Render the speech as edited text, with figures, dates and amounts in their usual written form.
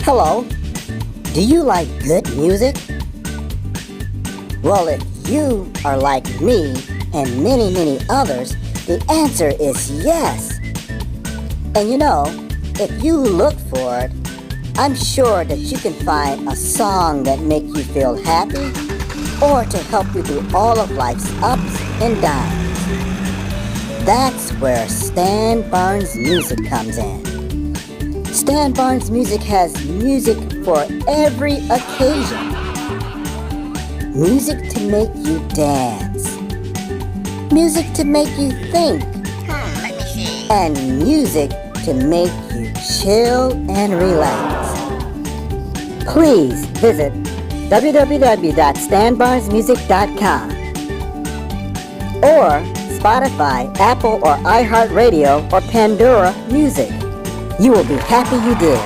Hello, do you like good music? Well, if you are like me and many others, the answer is yes. And you know, if you look for it, I'm sure that you can find a song that makes you feel happy or to help you through all of life's ups and downs. That's where Stan Barnes Music comes in. Stan Barnes Music has music for every occasion. Music to make you dance. Music to make you think. Let me see. And music to make you chill and relax. Please visit www.stanbarnesmusic.com or Spotify, Apple or iHeartRadio or Pandora Music. You will be happy you did.